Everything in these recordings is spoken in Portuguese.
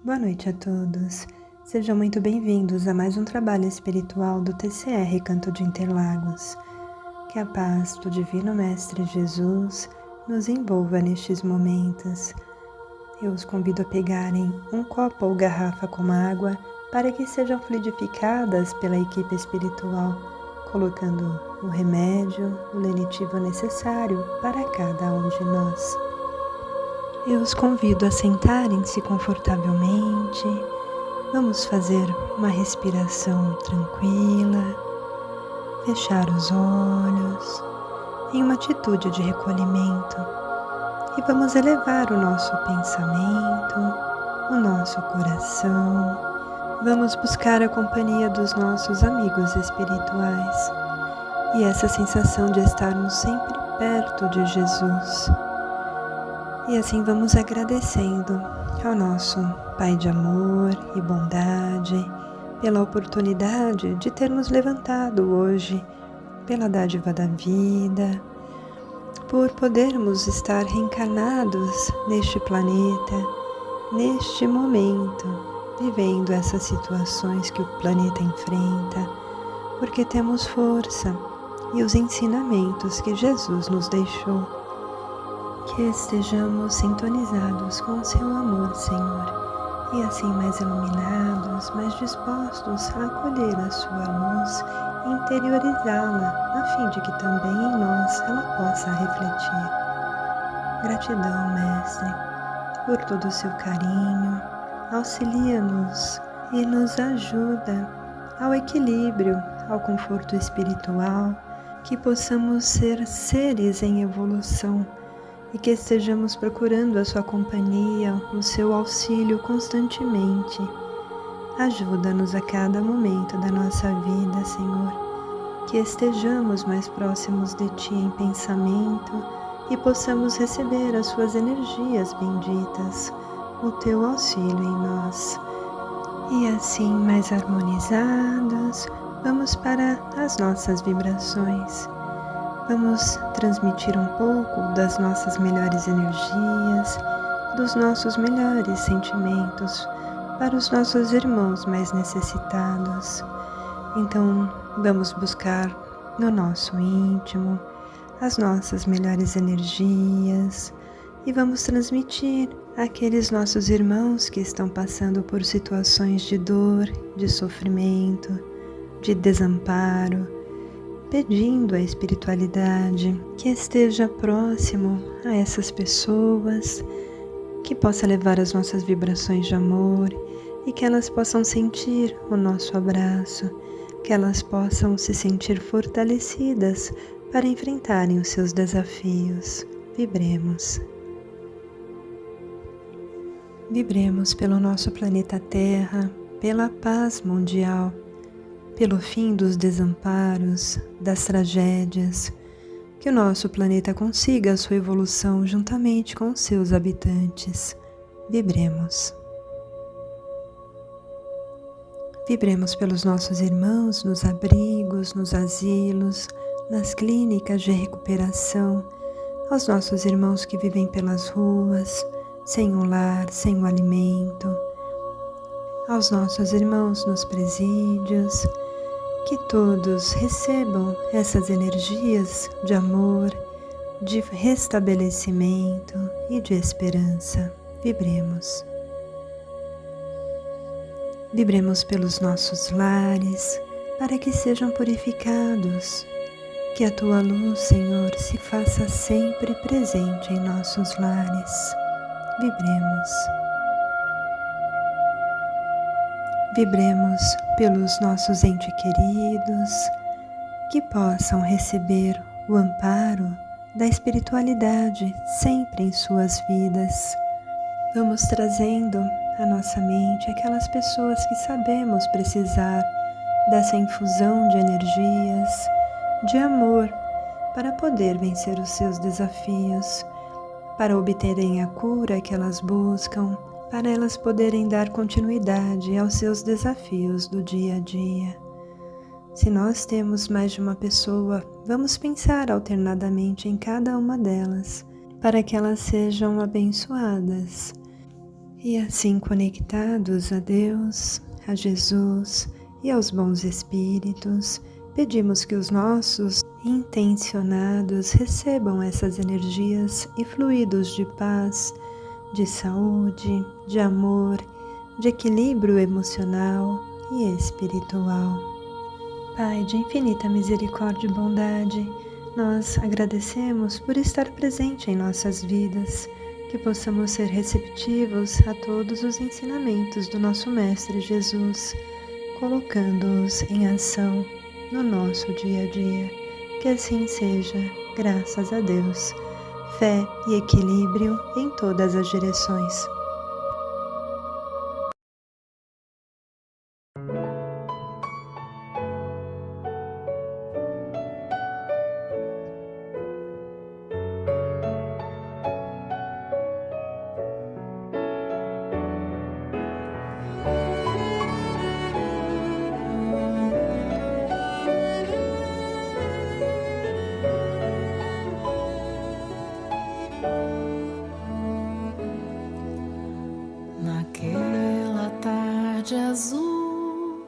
Boa noite a todos. Sejam muito bem-vindos a mais um trabalho espiritual do TCR Canto de Interlagos. Que a paz do Divino Mestre Jesus nos envolva nestes momentos. Eu os convido a pegarem um copo ou garrafa com água para que sejam fluidificadas pela equipe espiritual, colocando o remédio, o lenitivo necessário para cada um de nós. Eu os convido a sentarem-se confortavelmente. Vamos fazer uma respiração tranquila, fechar os olhos em uma atitude de recolhimento e vamos elevar o nosso pensamento, o nosso coração. Vamos buscar a companhia dos nossos amigos espirituais e essa sensação de estarmos sempre perto de Jesus. E assim vamos agradecendo ao nosso Pai de amor e bondade pela oportunidade de termos levantado hoje, pela dádiva da vida, por podermos estar reencarnados neste planeta, neste momento, vivendo essas situações que o planeta enfrenta, porque temos força e os ensinamentos que Jesus nos deixou. Que estejamos sintonizados com o seu amor, Senhor, e assim mais iluminados, mais dispostos a acolher a sua luz e interiorizá-la, a fim de que também em nós ela possa refletir. Gratidão, Mestre, por todo o seu carinho, auxilia-nos e nos ajuda ao equilíbrio, ao conforto espiritual, que possamos ser seres em evolução, e que estejamos procurando a sua companhia, o seu auxílio constantemente. Ajuda-nos a cada momento da nossa vida, Senhor, que estejamos mais próximos de Ti em pensamento e possamos receber as suas energias benditas, o Teu auxílio em nós. E assim, mais harmonizados, vamos para as nossas vibrações. Vamos transmitir um pouco das nossas melhores energias, dos nossos melhores sentimentos para os nossos irmãos mais necessitados. Então, vamos buscar no nosso íntimo as nossas melhores energias e vamos transmitir àqueles nossos irmãos que estão passando por situações de dor, de sofrimento, de desamparo, pedindo à espiritualidade que esteja próximo a essas pessoas, que possa levar as nossas vibrações de amor e que elas possam sentir o nosso abraço, que elas possam se sentir fortalecidas para enfrentarem os seus desafios. Vibremos. Vibremos pelo nosso planeta Terra, pela paz mundial, pelo fim dos desamparos, das tragédias, que o nosso planeta consiga a sua evolução juntamente com os seus habitantes. Vibremos. Vibremos pelos nossos irmãos nos abrigos, nos asilos, nas clínicas de recuperação, aos nossos irmãos que vivem pelas ruas, sem um lar, sem um alimento, aos nossos irmãos nos presídios, que todos recebam essas energias de amor, de restabelecimento e de esperança. Vibremos. Vibremos pelos nossos lares, para que sejam purificados. Que a Tua luz, Senhor, se faça sempre presente em nossos lares. Vibremos. Vibremos pelos nossos entes queridos, que possam receber o amparo da espiritualidade sempre em suas vidas. Vamos trazendo à nossa mente aquelas pessoas que sabemos precisar dessa infusão de energias, de amor, para poder vencer os seus desafios, para obterem a cura que elas buscam, para elas poderem dar continuidade aos seus desafios do dia a dia. Se nós temos mais de uma pessoa, vamos pensar alternadamente em cada uma delas, para que elas sejam abençoadas E assim conectados a Deus, a Jesus e aos bons espíritos, pedimos que os nossos intencionados recebam essas energias e fluidos de paz, de saúde, de amor, de equilíbrio emocional e espiritual. Pai de infinita misericórdia e bondade, nós agradecemos por estar presente em nossas vidas, que possamos ser receptivos a todos os ensinamentos do nosso Mestre Jesus, colocando-os em ação no nosso dia a dia. Que assim seja, graças a Deus. Fé e equilíbrio em todas as direções. Naquela tarde azul,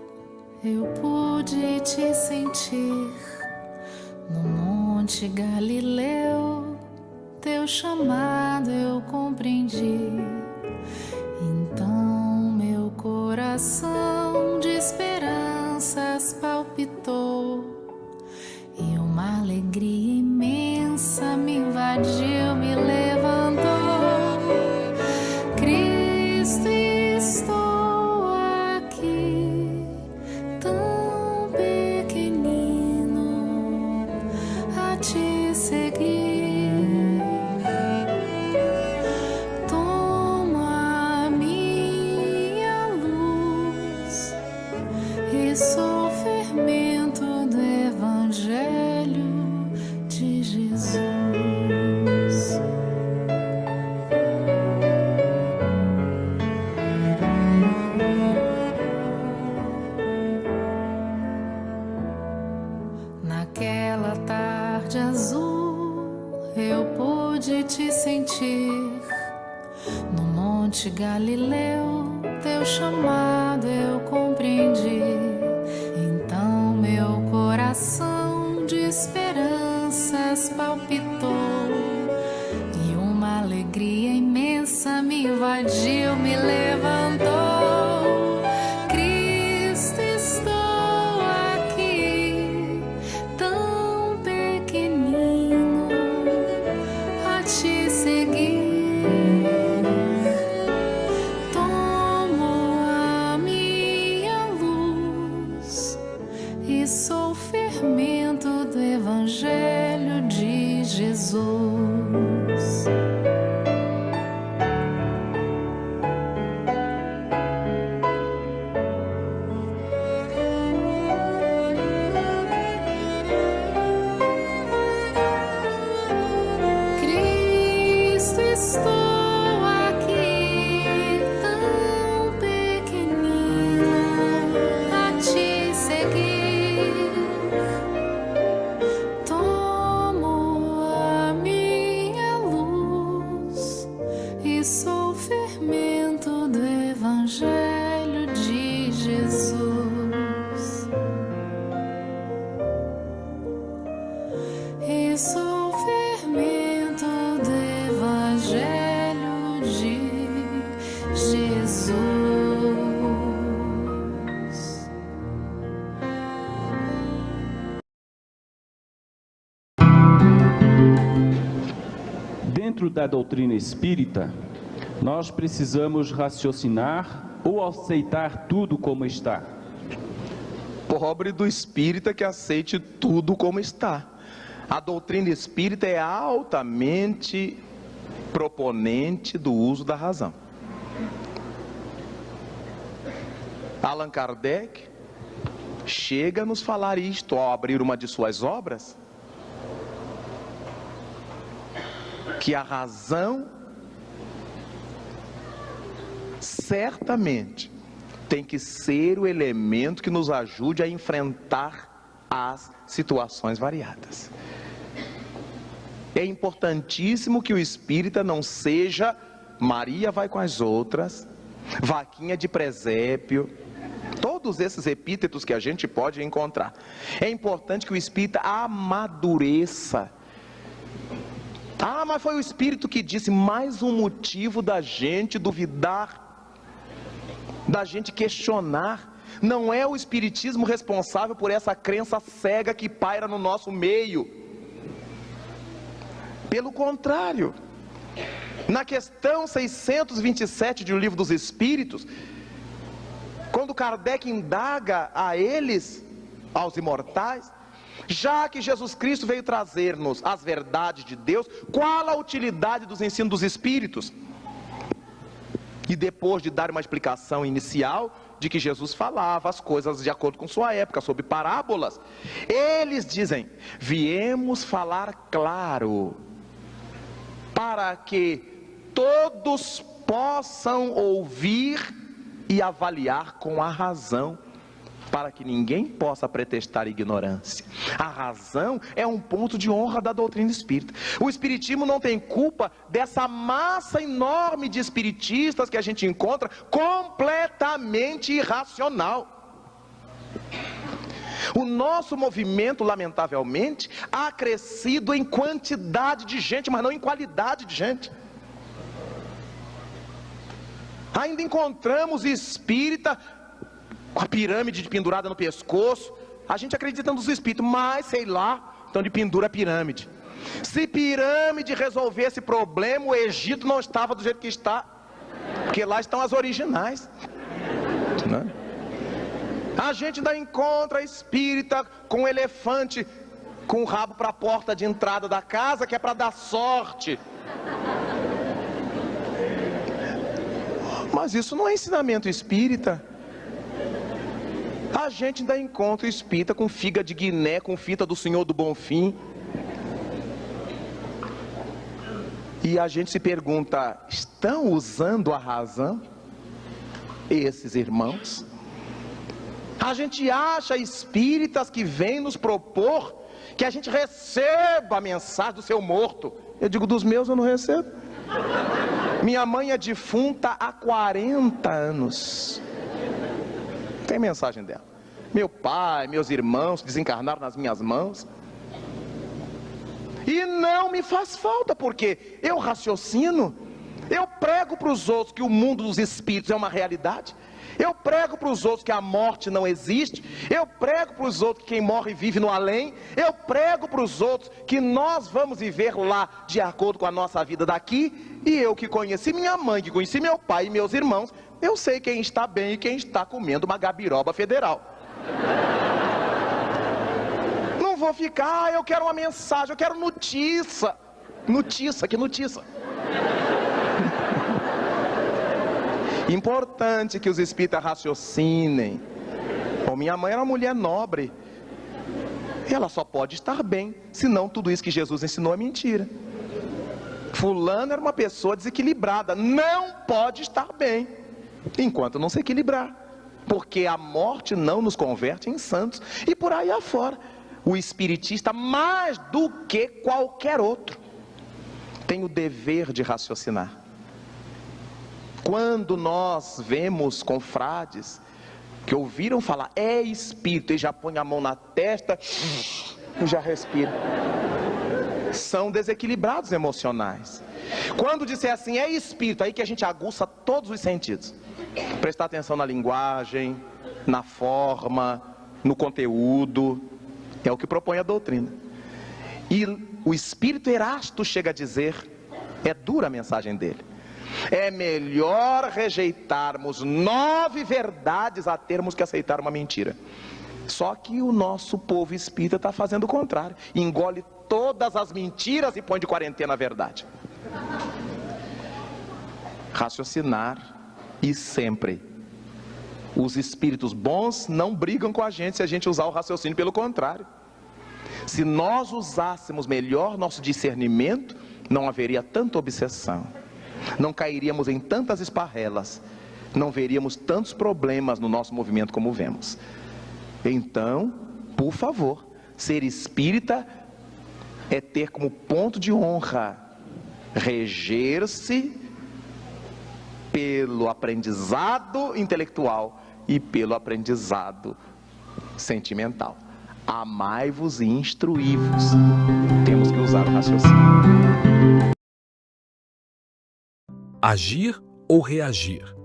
eu pude te sentir no Monte Galileu, teu chamado eu compreendi. Então meu coração de esperanças palpitou e uma alegria imensa me invadiu, me levantou. Cristo, estou aqui, tão pequenino, a te seguir. Toma a minha luz e sou fermento do Evangelho de Jesus. Naquela tarde azul, eu pude te sentir no Monte Galileu, teu chamado eu compreendi. Então meu coração de esperanças palpitou e uma alegria imensa me invadiu, me levantou. Cristo, estou aqui, tão pequenino, a te seguir. Tomo a minha luz e sou fermento do Evangelho de Jesus. Cristo, estou aqui, tão pequenino, a te seguir. Tomo a minha luz e sou fermento do Evangelho de Jesus. E sou fermento do Evangelho de Jesus. Dentro da doutrina espírita, nós precisamos raciocinar ou aceitar tudo como está. Pobre do espírita que aceite tudo como está. A doutrina espírita é altamente proponente do uso da razão. Allan Kardec chega a nos falar isto ao abrir uma de suas obras, que a razão certamente tem que ser o elemento que nos ajude a enfrentar as situações variadas. É importantíssimo que o espírita não seja Maria vai com as outras, vaquinha de presépio, todos esses epítetos que a gente pode encontrar. É importante que o espírita amadureça. Mas foi o Espírito que disse, mais um motivo da gente duvidar, da gente questionar. Não é o Espiritismo responsável por essa crença cega que paira no nosso meio. Pelo contrário, na questão 627 do Livro dos Espíritos, quando Kardec indaga a eles, aos imortais, já que Jesus Cristo veio trazer-nos as verdades de Deus, qual a utilidade dos ensinos dos Espíritos? E depois de dar uma explicação inicial de que Jesus falava as coisas de acordo com sua época, sobre parábolas, eles dizem, viemos falar claro, para que todos possam ouvir e avaliar com a razão, para que ninguém possa pretextar ignorância. A razão é um ponto de honra da doutrina espírita. O espiritismo não tem culpa dessa massa enorme de espiritistas que a gente encontra completamente irracional. O nosso movimento, lamentavelmente, ha crescido em quantidade de gente, mas não em qualidade de gente. Ainda encontramos espírita com a pirâmide pendurada no pescoço. A gente acredita nos espíritos, mas sei lá, então de pendura a pirâmide. Se pirâmide resolvesse problema, o Egito não estava do jeito que está, porque lá estão as originais, né? A gente ainda encontra espírita com um elefante com o rabo para a porta de entrada da casa, que é para dar sorte. Mas isso não é ensinamento espírita. A gente ainda encontra espírita com figa de Guiné, com fita do Senhor do Bonfim. E a gente se pergunta, estão usando a razão esses irmãos? A gente acha espíritas que vêm nos propor que a gente receba a mensagem do seu morto. Eu digo, dos meus eu não recebo. Minha mãe é defunta há 40 anos. Tem mensagem dela. Meu pai, meus irmãos desencarnaram nas minhas mãos. E não me faz falta, porque eu raciocino. Eu prego para os outros que o mundo dos espíritos é uma realidade. Eu prego para os outros que a morte não existe. Eu prego para os outros que quem morre vive no além. Eu prego para os outros que nós vamos viver lá de acordo com a nossa vida daqui. E eu que conheci minha mãe, que conheci meu pai e meus irmãos, eu sei quem está bem e quem está comendo uma gabiroba federal. Não vou ficar, eu quero uma mensagem, eu quero notícia. Notícia, que notícia? Importante que os espíritas raciocinem. Bom, minha mãe era uma mulher nobre. Ela só pode estar bem, senão tudo isso que Jesus ensinou é mentira. Fulano era uma pessoa desequilibrada, não pode estar bem enquanto não se equilibrar, porque a morte não nos converte em santos. E por aí afora, o espiritista, mais do que qualquer outro, tem o dever de raciocinar. Quando nós vemos confrades que ouviram falar, é espírito, e já põe a mão na testa e já respira, são desequilibrados emocionais. Quando disser assim, é espírito, aí que a gente aguça todos os sentidos. Prestar atenção na linguagem, na forma, no conteúdo, é o que propõe a doutrina. E o espírito Erasto chega a dizer, é dura a mensagem dele, é melhor rejeitarmos 9 verdades a termos que aceitar uma mentira. Só que o nosso povo espírita está fazendo o contrário, engole todas as mentiras e põe de quarentena a verdade. Raciocinar. E sempre, os espíritos bons não brigam com a gente se a gente usar o raciocínio, pelo contrário. Se nós usássemos melhor nosso discernimento, não haveria tanta obsessão, não cairíamos em tantas esparrelas, não veríamos tantos problemas no nosso movimento como vemos. Então, por favor, ser espírita é ter como ponto de honra reger-se pelo aprendizado intelectual e pelo aprendizado sentimental. Amai-vos e instruí-vos. Temos que usar o raciocínio. Agir ou reagir?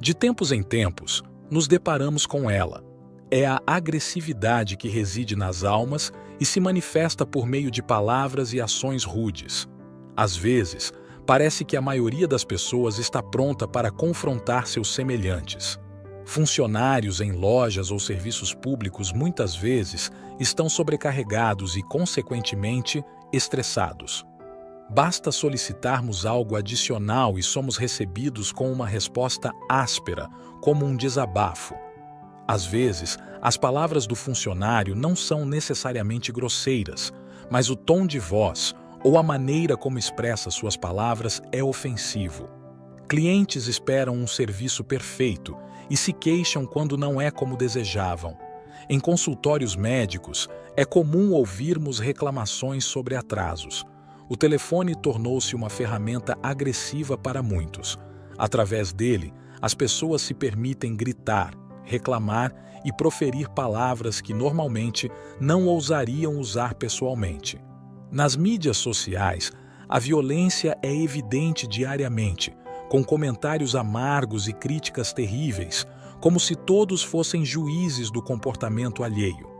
De tempos em tempos, nos deparamos com ela. É a agressividade que reside nas almas e se manifesta por meio de palavras e ações rudes. Às vezes, parece que a maioria das pessoas está pronta para confrontar seus semelhantes. Funcionários em lojas ou serviços públicos muitas vezes estão sobrecarregados e, consequentemente, estressados. Basta solicitarmos algo adicional e somos recebidos com uma resposta áspera, como um desabafo. Às vezes, as palavras do funcionário não são necessariamente grosseiras, mas o tom de voz ou a maneira como expressa suas palavras é ofensivo. Clientes esperam um serviço perfeito e se queixam quando não é como desejavam. Em consultórios médicos, é comum ouvirmos reclamações sobre atrasos. O telefone tornou-se uma ferramenta agressiva para muitos. Através dele, as pessoas se permitem gritar, reclamar e proferir palavras que normalmente não ousariam usar pessoalmente. Nas mídias sociais, a violência é evidente diariamente, com comentários amargos e críticas terríveis, como se todos fossem juízes do comportamento alheio.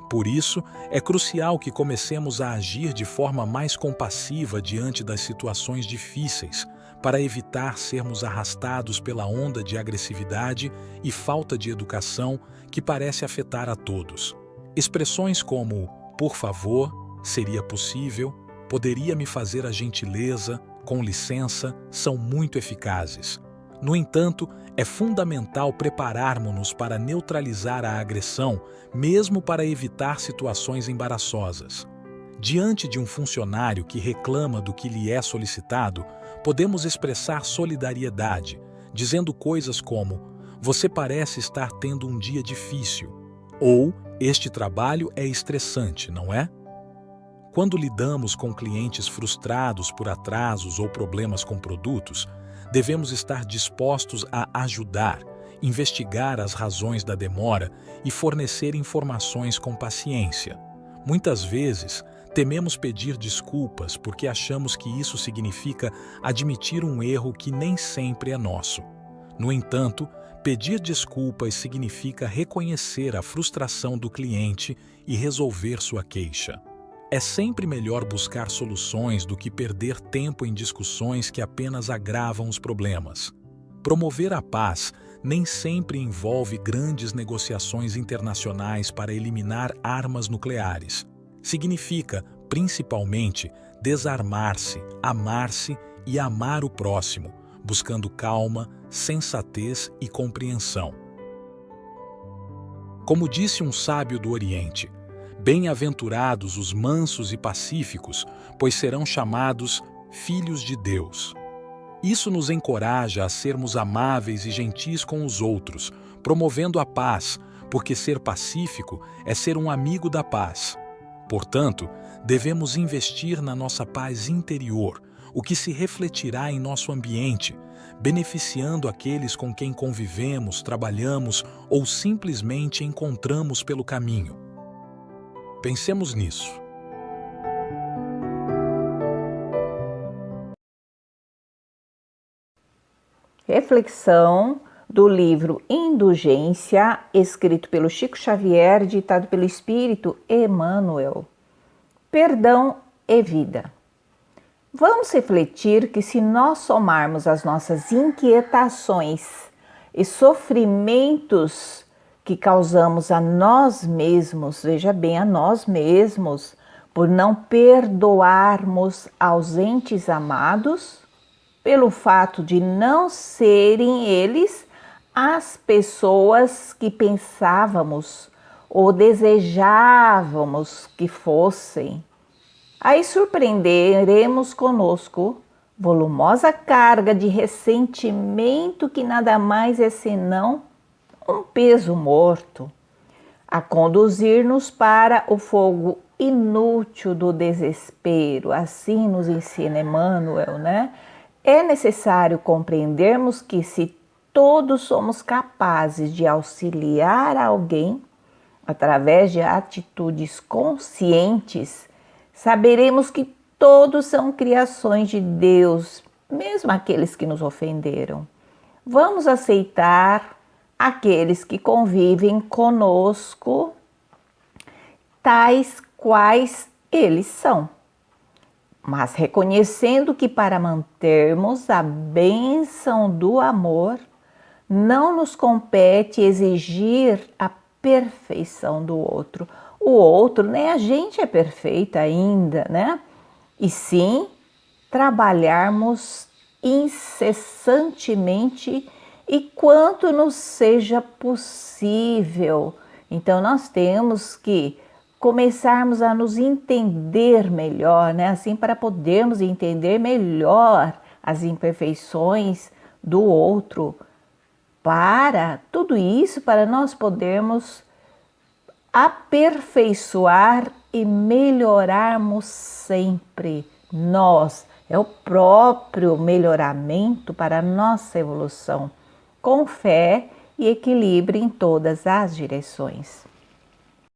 Por isso, é crucial que comecemos a agir de forma mais compassiva diante das situações difíceis, para evitar sermos arrastados pela onda de agressividade e falta de educação que parece afetar a todos. Expressões como "por favor", "seria possível", "poderia me fazer a gentileza", "com licença", são muito eficazes. No entanto, é fundamental prepararmos-nos para neutralizar a agressão, mesmo para evitar situações embaraçosas. Diante de um funcionário que reclama do que lhe é solicitado, podemos expressar solidariedade, dizendo coisas como "você parece estar tendo um dia difícil" ou "este trabalho é estressante, não é?". Quando lidamos com clientes frustrados por atrasos ou problemas com produtos, devemos estar dispostos a ajudar, investigar as razões da demora e fornecer informações com paciência. Muitas vezes, tememos pedir desculpas porque achamos que isso significa admitir um erro que nem sempre é nosso. No entanto, pedir desculpas significa reconhecer a frustração do cliente e resolver sua queixa. É sempre melhor buscar soluções do que perder tempo em discussões que apenas agravam os problemas. Promover a paz nem sempre envolve grandes negociações internacionais para eliminar armas nucleares. Significa, principalmente, desarmar-se, amar-se e amar o próximo, buscando calma, sensatez e compreensão. Como disse um sábio do Oriente, bem-aventurados os mansos e pacíficos, pois serão chamados filhos de Deus. Isso nos encoraja a sermos amáveis e gentis com os outros, promovendo a paz, porque ser pacífico é ser um amigo da paz. Portanto, devemos investir na nossa paz interior, o que se refletirá em nosso ambiente, beneficiando aqueles com quem convivemos, trabalhamos ou simplesmente encontramos pelo caminho. Pensemos nisso. Reflexão do livro Indulgência, escrito pelo Chico Xavier, ditado pelo Espírito Emmanuel. Perdão e vida. Vamos refletir que se nós somarmos as nossas inquietações e sofrimentos que causamos a nós mesmos, veja bem, a nós mesmos, por não perdoarmos aos entes amados, pelo fato de não serem eles as pessoas que pensávamos ou desejávamos que fossem, aí surpreenderemos conosco volumosa carga de ressentimento que nada mais é senão um peso morto, a conduzir-nos para o fogo inútil do desespero, assim nos ensina Emmanuel, né? É necessário compreendermos que se todos somos capazes de auxiliar alguém através de atitudes conscientes, saberemos que todos são criações de Deus, mesmo aqueles que nos ofenderam. Vamos aceitar aqueles que convivem conosco, tais quais eles são, mas reconhecendo que para mantermos a bênção do amor, não nos compete exigir a perfeição do outro. O outro, nem a gente é perfeita ainda, né? E sim trabalharmos incessantemente e quanto nos seja possível. Então nós temos que começarmos a nos entender melhor, né? Assim, para podermos entender melhor as imperfeições do outro. Para tudo isso, para nós podermos aperfeiçoar e melhorarmos sempre. Nós, é o próprio melhoramento para a nossa evolução, com fé e equilíbrio em todas as direções.